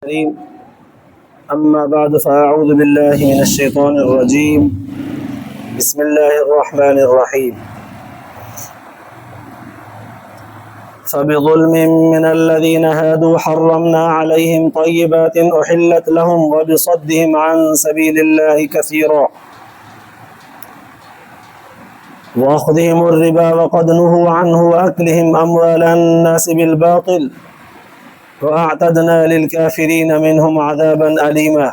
الكريم. أما بعد فأعوذ بالله من الشيطان الرجيم. بسم الله الرحمن الرحيم. فبظلم من الذين هادوا حرمنا عليهم طيبات أحلت لهم وبصدهم عن سبيل الله كثيرا وأخذهم الربا وقد نهوا عنه وأكلهم أموال الناس بالباطل وأعتدنا للكافرين منهم عذابا أليما.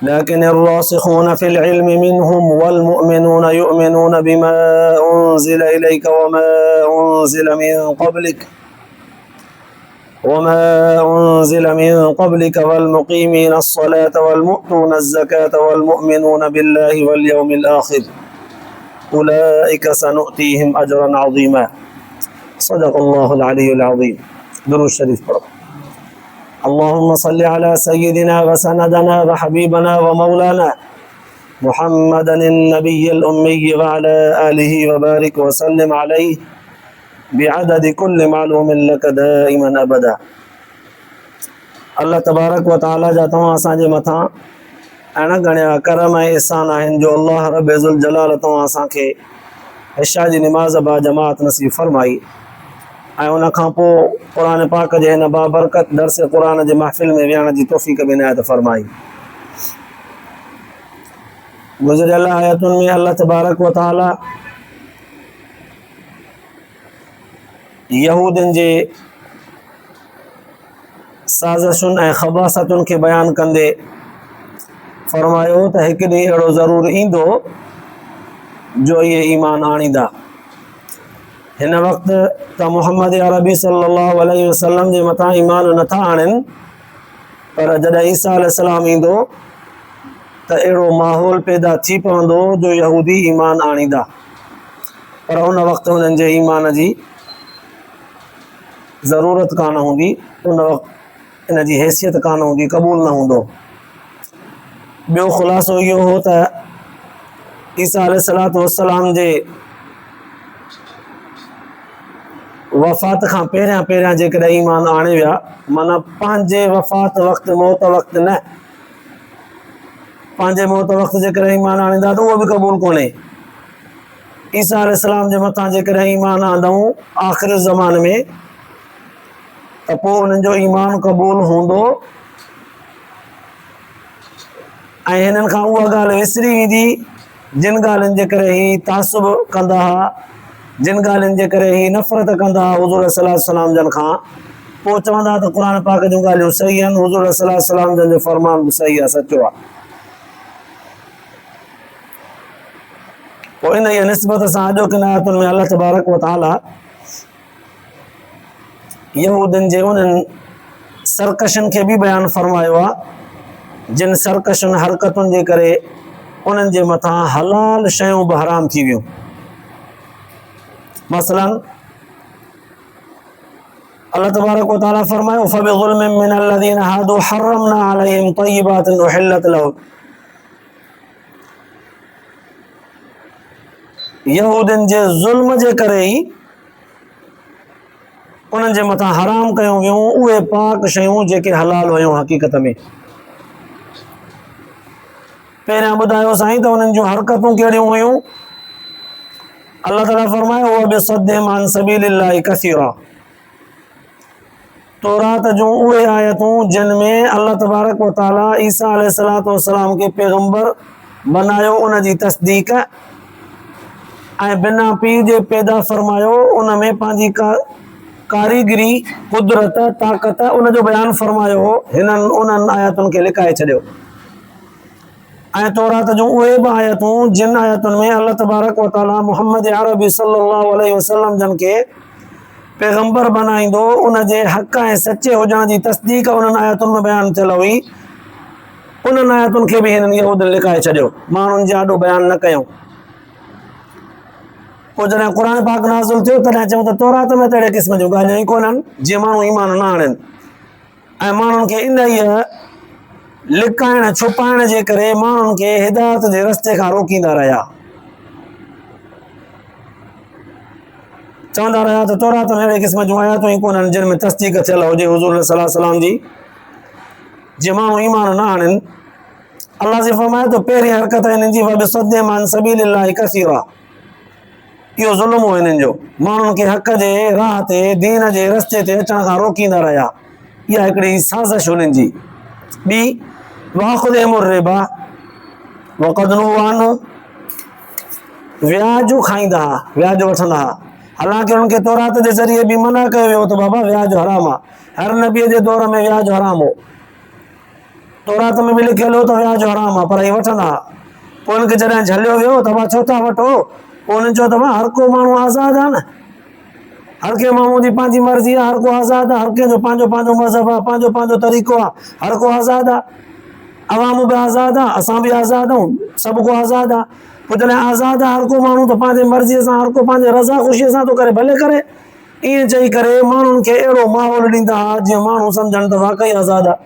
لكن الراسخون في العلم منهم والمؤمنون يؤمنون بما أنزل إليك وما أنزل من قبلك والمقيمين الصلاة والمؤتون الزكاة والمؤمنون بالله واليوم الآخر أولئك سنؤتيهم أجرا عظيما. صدق الله العلي العظيم. درود شریف پڑھو. اللهم صل على سيدنا وسندنا وحبيبنا ومولانا محمد النبي الأمي وعلى آله وبارك وسلم عليه بعدد كل معلوم لك دائما أبدا. اللہ تبارک و تعالی جا تواں اساں جے متھاں انا گھنیا کرم ऐं احسان आहिनि जो अल्लाह रब ज़ुल जलाल तव्हां असांखे इशा जी निमाज़ बा जमात नसीब फरमाई ऐं उन खां पोइ क़ुर पाक जे हिन बाबरकत दर्स क़ुर जे महफ़िल में विहण जी तौफ़ीक़ बि इनायत फरमाई। गुज़िरियल आयतुनि में अल्लाह तबारक व तआला यहूदियुनि जे साज़िशुनि ऐं ख़बासतुनि खे बयानु कंदे फरमायो त हिकु ॾींहुं अहिड़ो ज़रूरु ईंदो जो इहे ईमान आणींदा। हिन वक़्तु त मुहम्मद अरबी सल्लल्लाहु अलैहि वसल्लम जे मथां ईमान नथा आणनि, पर जॾहिं ईसा अलैहिस्सलाम ईंदो त अहिड़ो माहौल पैदा थी पवंदो जो यहूदी ईमान आणींदा, पर उन वक़्तु हुननि जे ईमान जी ज़रूरत कान हूंदी, उन वक़्तु इन जी हैसियत कान हूंदी, क़बूल न हूंदो। ॿियो ख़ुलासो इहो हो त ईसा अलैहिस्सलातु वस्सलाम जे वफ़ात खां पहिरियां जेकॾहिं ईमान आणे विया, माना पंहिंजे वफ़ात वक़्तु मौत वक़्तु न, पंहिंजे मौत वक़्तु जेकॾहिं ईमान आणींदा त उहो बि क़बूल कोन्हे। ईसा अलैहिस्सलाम जे मथां जेकॾहिं ईमान आंदऊं आख़िर ज़माने में त पोइ उन्हनि जो ईमान क़बूल हूंदो ऐं हिननि खां उहा ॻाल्हि विसरी वेंदी जिन ॻाल्हियुनि जे करे ही तासुब कंदा हुआ, जिन ॻाल्हियुनि जे करे ही नफ़रत कंदा हुआ हुज़ूर सल्लल्लाहु अलैहि वसल्लम जन खां, पोइ चवंदा त क़ुर पाक जूं ॻाल्हियूं सही आहिनि, हुज़ूर सल्लल्लाहु अलैहि वसल्लम जन जो फ़रमान बि सही आहे, सचो आहे। पोइ इन जी निस्बत सां अॼोकिन आयतुनि में अल्लाह तबारक व तआला यहूदियुनि जे उन्हनि सरकशनि खे बि बयानु फरमायो आहे जिन सरकशुनि हरकतुनि जे करे उन्हनि जे मथां हलाल शयूं बि हराम थी वियूं। मसलन अल्लाह तबारक व तआला फरमायो फबिज़ुल्मिन मिनल्लज़ीना हादू हर्रमना अलैहिम तय्यिबातिन उहिल्लत लहुम। यहूदियुनि जे ज़ुल्म जे करे ई उन्हनि जे मथां हराम कयूं वियूं उहे पाक शयूं जेके हलाल हुयूं हक़ीक़त में। पहिरियां ॿुधायो साईं त उन्हनि जूं हरकतूं कहिड़ियूं हुयूं। अल्लाह ताला फरमायो व बिसद्दिहिम अन सबीलिल्लाहि कसीरा। तौरात जूं उहे आयतूं जिन में अल्लाह तबारक व तआला ईसा अलैहिस्सलातु वस्सलाम खे पैगंबर बनायो, उन जी तस्दीक ऐं बिना पीउ जे पैदा फरमायो, उन में पंहिंजी कारीगरी कुदरत ताक़त उन जो बयानु फरमायो हो, हिननि उन्हनि आयतुनि खे लिकाए छॾियो। ऐं तौरात जूं उहे बि आयतूं जिन आयतुनि में अल्लाह तबारक व तआला मुहम्मद अरबी सल्लल्लाहु अलैहि वसल्लम जन खे पैगंबर बनाईंदो, उन जे हक़ ऐं सचे हुजण जी तस्दीक उन्हनि आयतुनि में बयानु थियल हुई, उन्हनि आयतुनि खे बि हिननि यहूदियुनि लिकाए छॾियो, माण्हुनि जे आॾो बयानु न कयूं। पोइ जॾहिं क़ुर पाक नाज़िल थियो तॾहिं चयूं त तौरात में त अहिड़े क़िस्म जूं ॻाल्हियूं ई कोन्हनि जीअं माण्हू ईमान न आणनि, ऐं माण्हुनि खे इन ई लिकाइण छुपाइण जे करे माण्हुनि खे हिदायत जे रस्ते खां रोकींदा रहिया। चवंदा रहिया त तौरात में अहिड़े क़िस्म जूं आयातूं ई कोन्हनि जिन में तस्दीक थियल हुजे हुज़ूर सल्लल्लाहु अलैहि वसल्लम जी। जीअं माण्हू ईमान न आणनि, अलाह जी फरमाए थो पहिरीं हरकत हिननि जी वबिसद्दिहिम अन सबीलिल्लाहि कसीरा, इहो ज़ुल्म हो हिननि जो, माण्हुनि खे हक़ जे राह ते दीन जे रस्ते ते अचण खां रोकींदा रहिया। इहा हिकिड़ी साज़िश हुननि जी। ॿी वाख़ुदिहिमुर रिबा वक़द नुहू अन्हु, व्याज खाईंदा हुआ, व्याज वठंदा हुआ। हालांकि उन्हनि खे तौरात जे ज़रिए बि मना कयो वियो त बाबा व्याज हराम आहे। हर नबीअ जे दौर में व्याज हराम हो, तौरात में बि लिखियल हो त व्याज हराम आहे, पर इहे वठंदा हुआ। पोइ उनखे जॾहिं झलियो वियो त छो था वठो, पोइ उन्हनि चयो त हर को माण्हू आज़ादु आहे न, हर कंहिं माण्हू जी पंहिंजी मर्ज़ी आहे, हर को आज़ादु आहे, हर कंहिंजो पंहिंजो पंहिंजो मज़हब आहे, पंहिंजो पंहिंजो तरीक़ो आहे, हर को आज़ादु आहे, अवाम बि आज़ादु आहे, असां बि आज़ादु आहियूं, सभु को आज़ादु आहे। पोइ जॾहिं आज़ादु आहे हर को माण्हू त पंहिंजे मर्ज़ीअ सां, हर को पंहिंजे रज़ा ख़ुशीअ सां थो करे, भले करे। ईअं चई करे माण्हुनि खे अहिड़ो माहौल ॾींदा हुआ जीअं माण्हू सम्झनि त वाक़ई आज़ादु आहे।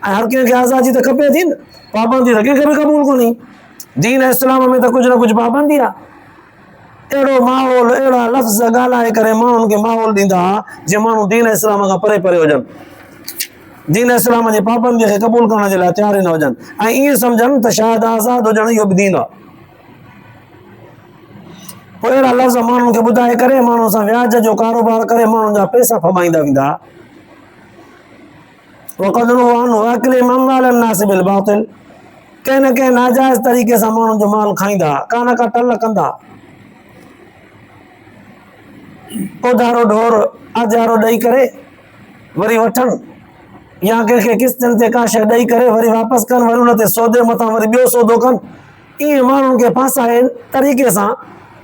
ऐं हर कंहिंखे आज़ादी त खपे थी न, पाबंदी त कंहिंखे बि क़बूल कोन्हे। दीन इस्लाम में त कुझु न कुझु पाबंदी आहे। अहिड़ो माहौल, अहिड़ा लफ़्ज़ ॻाल्हाए करे माण्हुनि खे माहौल ॾींदा हुआ जीअं माण्हू दीन इस्लाम खां परे परे हुजनि, दीन इस्लाम जे पाबंदीअ खे क़बूल करण जे लाइ तयारु न हुजनि, ऐं ईअं सम्झनि त शायदि आज़ादु हुजणु इहो बि दीन आहे। पोइ अहिड़ा लफ़्ज़ माण्हुनि खे ॿुधाए करे माण्हुनि सां व्याज जो कारोबार करे माण्हुनि जा पैसा फमाईंदा वेंदा। वक़द नुहू अन्हु वअक्लिहिम अम्वालन नास बिल बातिल, कंहिं न कंहिं नाजाइज़ तरीक़े सां माण्हुनि जो माल खाईंदा, का न का टल कंदा। उधारो ढोर आजारो ॾेई करे वरी वठनि, या कंहिंखे किस्तनि ते का शइ ॾेई करे वरी वापसि कनि, वरी उन ते सौदे मथां वरी ॿियो सौदो कनि। ईअं माण्हुनि खे फासाए तरीक़े सां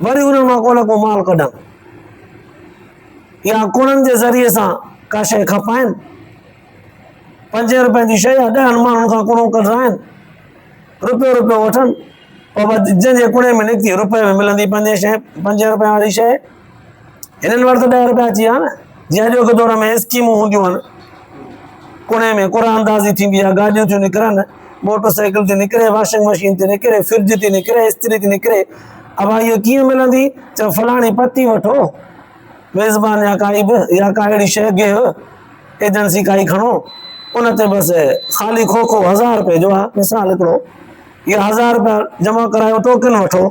वरी उन्हनि मां को न को माल कढनि, या कुड़नि जे ज़रिए सां का शइ खपाइनि। 5 रुपए जी शइ आहे, 10 माण्हुनि खां कुड़ो कढाइनि, रुपयो रुपयो वठनि, पोइ जंहिंजे कुड़े में निकिती रुपए में मिलंदी 5 रुपए वारी शइ। हिननि वटि त 10 रुपया अची विया न। जीअं अॼोके दौर में स्कीमूं हूंदियूं आहिनि, कुड़े में कुरा अंदाज़ी थींदी आहे, गाॾियूं थियूं निकिरनि, मोटर साइकिल थी निकिरे, वॉशिंग मशीन थी निकिरे, फ्रिज थी निकिरे, इस्त्री थी निकिरे। अब इहो कीअं मिलंदी? चओ फलाणी पती वठो, मेज़बान या काई बि, या का अहिड़ी शइ गिह एजेंसी काई खणो, उन ते बसि ख़ाली खोखो 1000 रुपए जो आहे, मिसाल हिकिड़ो, इहो 1000 रुपया जमा करायो, टोकन वठो,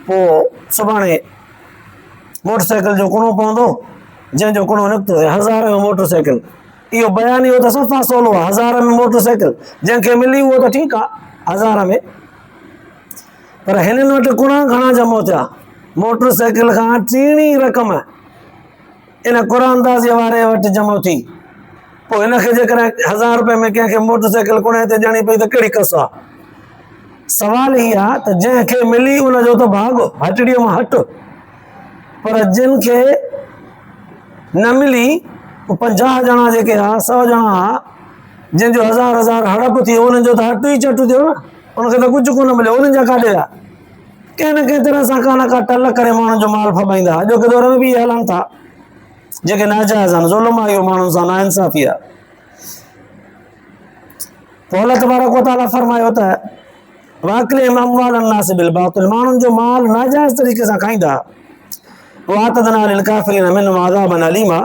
पोइ सुभाणे मोटर साइकिल जो कुणो पवंदो, जंहिंजो कुणो निकितो 1000 में मोटर साइकिल। इहो बयान इहो त सफ़ा सवलो आहे, 1000 में मोटर साइकिल, जंहिंखे मिली उहो त ठीकु आहे 1000 में, पर हिननि वटि कुणा घणा जमा थिया, मोटर साइकिल खां टीणी रक़म इन कुरा अंदाज़ीअ वारे वटि जमा थी। पोइ हिनखे जेकॾहिं 1000 रुपए में कंहिंखे मोटर साइकिल कुणे ते ॾियणी पई त कहिड़ी कस आहे? सवाल ई आहे त जंहिंखे मिली उनजो त भाॻ हटड़ीअ मां हट, पर जिन खे न मिली 50 ॼणा जेके हा, 100 ॼणा हा, जंहिंजो 1000 हड़प थी, उन्हनि जो त हटु ई चटु थियो न, उनखे त कुझु कोन मिलियो, उन्हनि जा काॾे विया? कंहिं न कंहिं तरह सां का न का टल करे माण्हुनि जो माल फमाईंदा। अॼोके दौर में बि इहे हलनि था जेके नाजाइज़ आहिनि, ज़ुल्म आहे इहो माण्हुनि सां, नाइंसाफ़ी आहे। पोइ अल्लाह तबारक व तआला फरमायो त वाक़िलिहिम अम्वालन नास बिल बातिल, माण्हुनि जो माल नाजाइज़ तरीक़े सां खाईंदा। वअतदना लिल काफ़िरीन मिनहुम अज़ाबन अलीमा,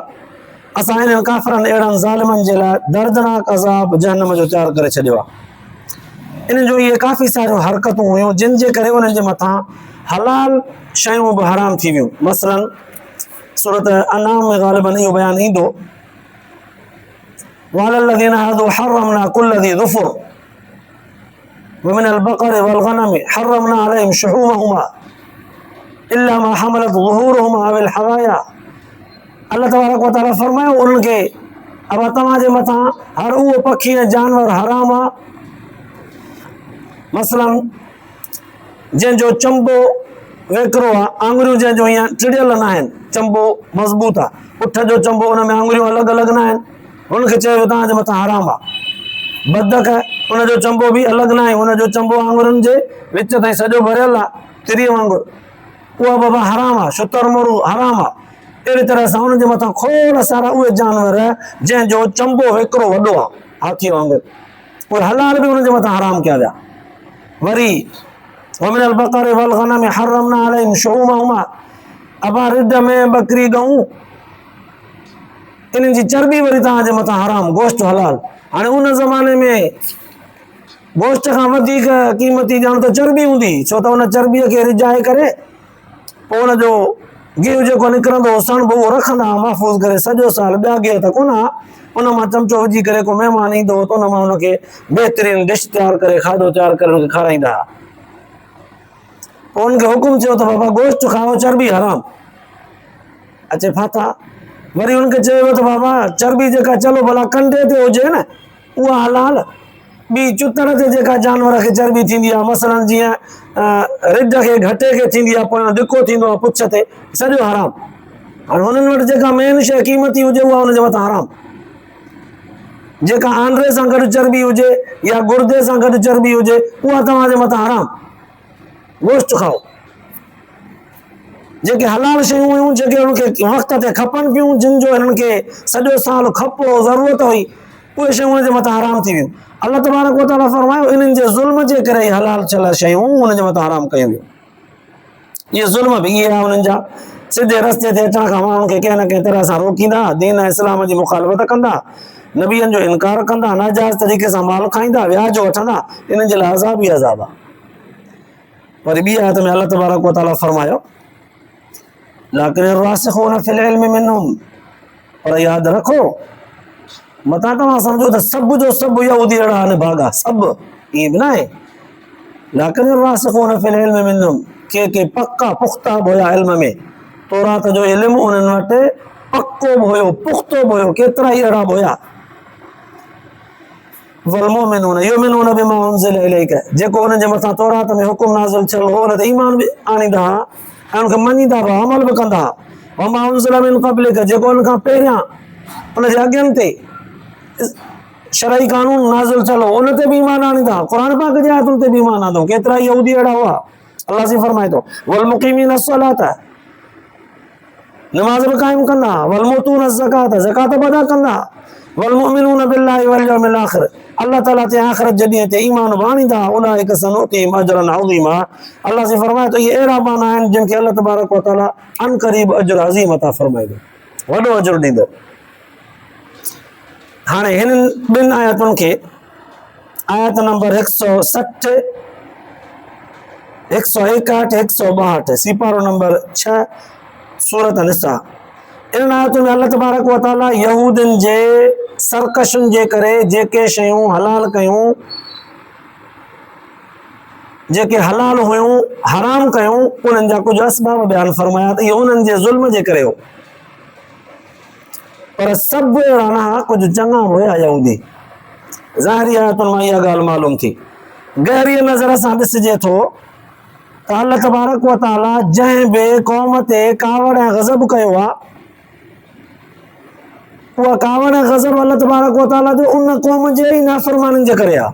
असां इन्हनि काफ़िरनि अहिड़नि ज़ालिमनि जे लाइ दर्दनाक अज़ाब जहन्नम जो तयारु करे छॾियो आहे। इन्हनि जो इहे काफ़ी सारियूं हरकतूं हुयूं जिन जे करे उन्हनि जे मथां हलाल शयूं बि हराम थी वियूं। मसलन सूरत अनाम में ग़ालिबन इहो बयानु ईंदो, वअलल्लज़ीना हादू हर्रमना कुल्ल ज़ी ज़ुफ़ुर वमिनल बक़रि वल ग़नमि हर्रमना अलैहिम शुहूमहुमा इल्ला मा हमलत ज़ुहूरुहुमा अविल हवाया। अल्लाह तबारक व तआला फरमायो उन्हनि खे, अब तव्हांजे मथां हर उहो पखी ऐं जानवर हराम आहे, मसलन जंहिंजो चंबो वेकिरो आहे, आङुरियूं जंहिंजो हीअं टिड़ियल न आहिनि, चंबो मज़बूत आहे, पुठ जो चंबो उन में आङुरियूं अलॻि अलॻि न आहिनि, हुनखे चयो तव्हांजे मथां हराम आहे। बदक उनजो चंबो बि अलॻि न आहे, हुनजो चंबो आङुरियुनि जे विच ताईं सॼो भरियल आहे, तिरीअ वांगुरु, उहा बाबा हराम आहे। शुतुरमुर्ग़ हराम आहे। अहिड़ी तरह सां हुननि जे मथां खोड़ सारा उहे जानवर जंहिंजो चंबो वेकिरो वॾो आहे, हाथी वांगुरु, उहे हलाल बि हुननि जे मथां हराम कया विया। वरी वमिनल बक़रि वल ग़नमि हर्रमना अलैहिम शुहूमहुमा, अबा रिड में बकरी गऊं इन जी चर्बी वरी तव्हांजे मथां हराम गोश्त हलाल। हाणे उन ज़माने में गोश्त खां वधीक क़ीमती ॼाण त चर्बी हूंदी, छो त उन चर्बीअ खे रिझाए करे पोइ उनजो गिहु जेको निकिरंदो सणबो उहो रखंदा महफ़ूज़ करे सॼो साल। ॿिया गिह त कोन, उन मां चमचो विझी करे को महिमान ईंदो त उन मां उनखे बहितरीनु डिश तयारु करे खाधो तयारु करे उनखे खाराईंदा। पोइ उनखे हुकुम थियो त बाबा गोश्त खाओ, चर्बी हराम। अचे फाथा वरी उनखे चयो त बाबा चर्बी जेका चलो भला कंडे ते हुजे न उहा हलाल, ॿी चुतड़ ते जेका जानवर खे चर्बी थींदी आहे, मसलन जीअं रिढ खे घटे खे थींदी आहे, पोयां धिको थींदो आहे पुछ ते, सॼो हराम। हाणे हुननि वटि जेका मेन शइ क़ीमती हुजे उहा हुनजे मथां हराम। जेका आंड्रे सां गॾु चर्बी हुजे या गुर्दे सां गॾु चर्बी हुजे उहा तव्हांजे मथां हराम, गोश्त खाओ। जेके हलाल शयूं हुयूं जेके उनखे वक़्त ते खपनि पियूं, जिन जो हिननि खे सॼो साल खपो ज़रूरत हुई, उहे शयूं हुनजे मथां हराम थी वियूं। अल्लाह तबारक व तआला फरमायो इन्हनि जे ज़ुल्म जे करे ई हलाल थियल शयूं हुनजे मथां हराम कयूं वियूं। इहे ज़ुल्म बि इहे हुननि जा सिधे रस्ते ते अचण खां माण्हुनि खे कंहिं न कंहिं तरह सां रोकींदा, दीन इस्लाम जी मुखालफ़त कंदा, नबियनि जो इनकार कंदा, नाजाइज़ तरीक़े सां माल खाईंदा, व्याज वठंदा, इन्हनि जे लाइ अज़ाब ई अज़ाब आहे। वरी ॿी आयत में अल्लाह तबारक व तआला फरमायो लाकिन रासिखून फिल इल्म मिनहुम, पर यादि रखो मतां तव्हां सम्झो त सभु जो सभु यहूदी अहिड़ा आहिनि भागा, सभु ईअं बि न आहे। लाकिन रासिखून फिल इल्म मिनहुम, के पक्का पुख्ता बि हुया इल्म में, तौरात जो इल्मु उन्हनि वटि पक्को बि हुयो, पुख्तो बि हुयो, केतिरा ई अहिड़ा बि हुया। वल्मुमिनून युमिनून बिमा उनज़िल इलैक, जेको उन्हनि जे मथां तौरात में हुकुम नाज़िल थियल हो उन ते ईमान बि आणींदा हुआ ऐं उनखे मञींदा हुआ, अमल बि कंदा हुआ। वमा उनज़िल मिन क़ब्लिक, जेको उन खां पहिरियां उनजे अॻियनि ते शरई कानून नाज़िल थियल हो उन ते बि ईमान आणींदा हुआ, क़ुर पाक जी आयतुनि ते बि ईमान आंदो। केतिरा ई यहूदी अहिड़ा हुआ। अल्लाह जी फरमाए थो वल मुक़ीमीन अस्सलात, नमाज़ बि क़ाइम कंदा, वल मुतून ज़कात, ज़कात बि अदा कंदा, वल मुमिनून बिल्लाहि वल यौमिल आखिर, अल्लाह ताला ते आखिरत जे ॾींहं ते ईमान बि आणींदा, उलाइक सनुतीहिम अजरन अज़ीमा। अल्लाह जी फरमाए थो इहे अहिड़ा माना आहिनि जिन खे अल्लाह तबारक व तआला अन क़रीब अजर अज़ीम अता फरमाईंदो, वॾो अजर ॾींदो। हाणे हिननि ॿिनि आयतुनि खे आयत नंबर 160, 161, 162, सिपारो नंबर 6 सूरत निसा, इन आयतुनि में अल्लाह तबारक व तआला यहूदियुनि जे सरकशुनि जे करे जेके शयूं हलाल कयूं, जेके हलाल हुयूं हराम कयूं, उन्हनि जा कुझु असबाब बयान फरमाया त इहो उन्हनि जे ज़ुल्म जे करे हो। पर सभु अहिड़ा न, कुझु चङा हुया यहूदी। ज़ाहिरी आयतुनि मां इहा ॻाल्हि मालूम थी। गहरीअ नज़र सां ॾिसिजे थो त अल्लाह तबारक व तआला जंहिं बि क़ौम ते कावड़ ऐं ग़ज़ब कयो आहे, उहा कावड़ ऐं ग़ज़ब अल्लाह तबारक व तआला जो उन क़ौम जे ई नाफ़रमानी जे करे आहे।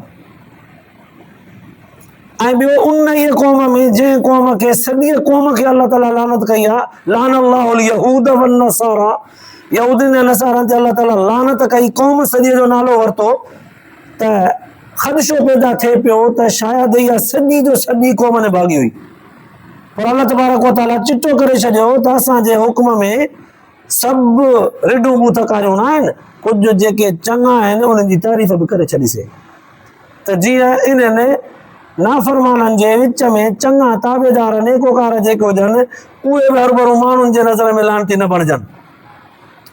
ऐं ॿियो उन ई क़ौम में जंहिं क़ौम खे सॼी क़ौम खे अल्लाह ताला लानत कई आहे, लान अल्लाहुल यहूद वन नसारा, यहूदियुनि ऐं नसारनि ते अल्लाह ताला लानत कई, क़ौम सॼे जो नालो वरितो त ख़दशो पैदा थिए पियो त शायदि इहा सॼी जो सॼी क़ौम ने भागी हुई। पर अल्लाह तबारक व तआला चिटो करे छॾियो त असांजे हुक्म में सभु रिढूं बूथकारियूं न आहिनि, कुझु जेके चङा आहिनि उन्हनि जी तारीफ़ बि करे छॾीसीं त जीअं इन्हनि नाफ़रमाननि जे विच में चङा ताबेदार नेकोकार जेके हुजनि उहे बि हरभरू माण्हुनि जे नज़र में लानती न बणिजनि,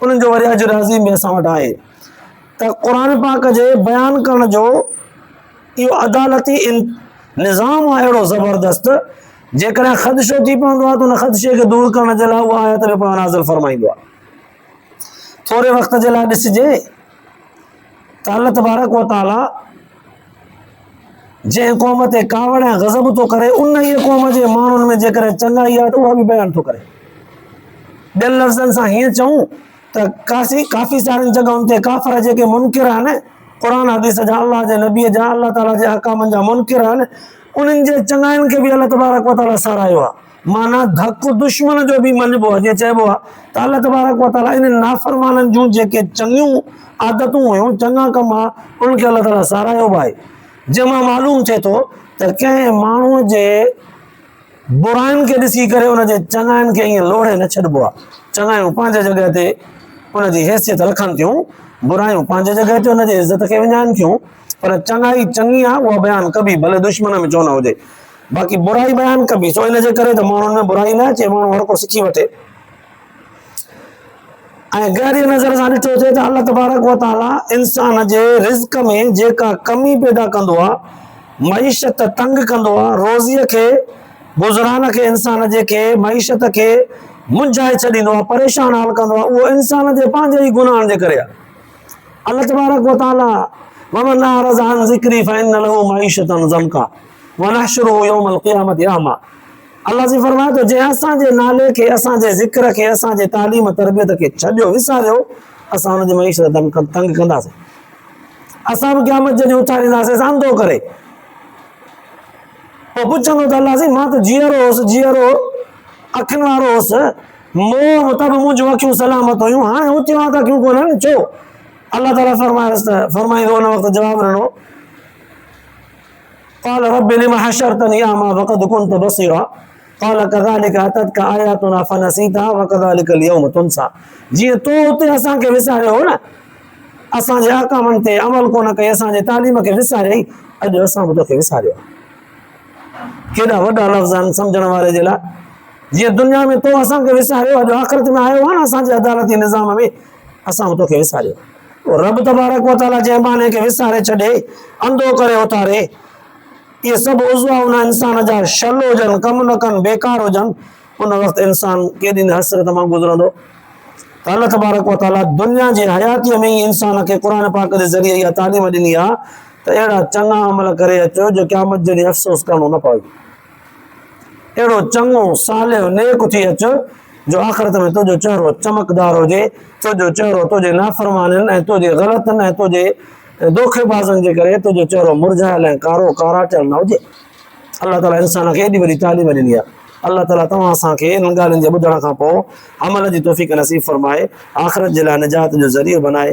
उन्हनि जो वरी अजर अज़ीम बि असां वटि आहे। त क़ुर पाक जे बयानु करण जो इहो अदालती निज़ाम आहे अहिड़ो ज़बरदस्त, जेकॾहिं ख़दशो थी पवंदो आहे त उन ख़दशे खे दूरि करण जे लाइ उहा आयत बि नाज़िल फरमाईंदो आहे। थोरे वक़्त जे लाइ ॾिसिजे त अल्लाह तबारक व तआला जंहिं क़ौम ते कावड़ ऐं ग़ज़ब थो करे, उन ई क़ौम जे माण्हुनि में जेकॾहिं चङाई आहे त उहा बि बयानु थो करे। ॿियनि लफ़्ज़नि सां हीअं चऊं त काफ़ी सारियुनि जॻहियुनि ते काफ़र जेके मुनकिर आहिनि, क़ुर हदीस जा, अल्लाह जे नबीअ जा, अल्लाह ताला जे अहकामनि जा मुनकिर आहिनि, उन्हनि जे चङाइनि खे बि अल्लाह तबारक व तआला सारायो आहे। माना धक दुश्मन जो बि मञिबो आहे, जीअं चइबो आहे त अल्लाह तबारक व तआला इन्हनि नाफ़रमाननि जूं जेके चङियूं आदतूं हुयूं, चङा कम आहे, उन्हनि खे अल्लाह ताला सारायो बि आहे। जंहिंमां मालूम थिए थो त कंहिं माण्हूअ जे बुराइनि खे ॾिसी करे उनजे चङाइनि खे ईअं लोड़े न छॾिबो आहे। चङायूं पंहिंजे जॻह ते उनजी हैसियत रखनि थियूं, बुरायूं पंहिंजे जॻह ते उनजी इज़त खे विञाइनि थियूं, पर चङाई चङी आहे उहा बयानु कबी, भले दुश्मन में छो न हुजे, बाक़ी बुराई बयानु कबी। सो इन जे करे त माण्हुनि में बुराई न अचे, माण्हू हर को सिखी वठे। ऐं गहरी नज़र सां ॾिठो थिए त अल्लाह तबारक व तआला इंसान जे रिज़्क में जेका कमी पैदा कंदो आहे, मईशत तंग कंदो आहे, रोज़ीअ खे गुज़रान खे इंसान जेके मईशत खे मुंझाए छॾींदो आहे, परेशान हाल कंदो आहे, उहो इंसान जे पंहिंजे ई गुनाहनि जे करे आहे। अल्लाह तबारक व तआला वमन अअरज़ अन ज़िक्री फ़इन्न लहू मईशतन ज़ंका वनहशुरुहु यौमल क़ियामति अअमा। अल्लाह जी फरमाए थो, जंहिं असांजे नाले खे, असांजे ज़िक्र खे, असांजे तालीम तरबियत खे छॾियो, विसारियो, असां हुनजी मईशत तंग कंदासीं। असां बि क़यामत जे ॾींहुं उथारींदासीं अंधो करे। पोइ पुछंदो त अल्लाह जी, मां त जीअरो हुउसि, जीअरो अखियुनि वारो हुउसि, मोह मुताबिक़ मुंहिंजूं अखियूं सलामत हुयूं, हाणे उथियूं त अखियूं कोन्हनि, छो? अल्लाह ताला फरमाईंदो उन वक़्तु जवाब ॾिनो, क़ाल रब्बि लिम हशरतनी अअमा वक़द कुंतु बसीरा क़ाल कज़ालिक अततका आयातुना फनसीतहा वकज़ालिकल यौम तुनसा। जीअं तो उते असांखे विसारियो हो न, असांजे अहकामनि ते अमल कोन कई, असांजे तालीम खे विसारियई, अॼु असां बि तोखे विसारियो। केॾा वॾा लफ़्ज़ आहिनि सम्झण वारे जे लाइ। जीअं दुनिया में तो असांखे विसारियो, अॼु आख़िरत में आयो आहे न असांजे अदालती निज़ाम में, असां बि तोखे विसारियो। रब तबारक व तआला जंहिं बाने खे विसारे छॾे, अंधो करे उतारे, इहे सभु उज़वा उन इंसान जा शल हुजनि, कमु न कनि, बेकार हुजनि, उन वक़्तु इंसान केॾी न हसरत मां गुज़रंदो। त अल्लाह तबारक व तआला दुनिया जी हयातीअ में ई इंसान खे क़ुर पाक जे ज़रिए इहा तालीम ॾिनी आहे त अहिड़ा चङा अमल करे अचो जो क़यामत जे ॾींहुं अफ़सोस करिणो न पवे। अहिड़ो चङो सालिह नेक थी अचो जो आख़िरत में तुंहिंजो चहिरो चमकदार हुजे, तुंहिंजो चहिरो तुंहिंजे नाफ़रमाननि ऐं तुंहिंजे ग़लतनि ऐं तुंहिंजे धोखेबाज़नि जे करे तुंहिंजो चहिरो मुरझायल ऐं कारो काराटियल न हुजे। अल्लाह ताला इंसान खे एॾी वॾी तालीम ॾिनी आहे। अल्लाह ताला तव्हां असांखे इन ॻाल्हियुनि जे ॿुधण खां पोइ अमल जी तौफ़ीक़ नसीब फरमाए, आख़िरत जे लाइ निजात जो ज़रियो बनाए।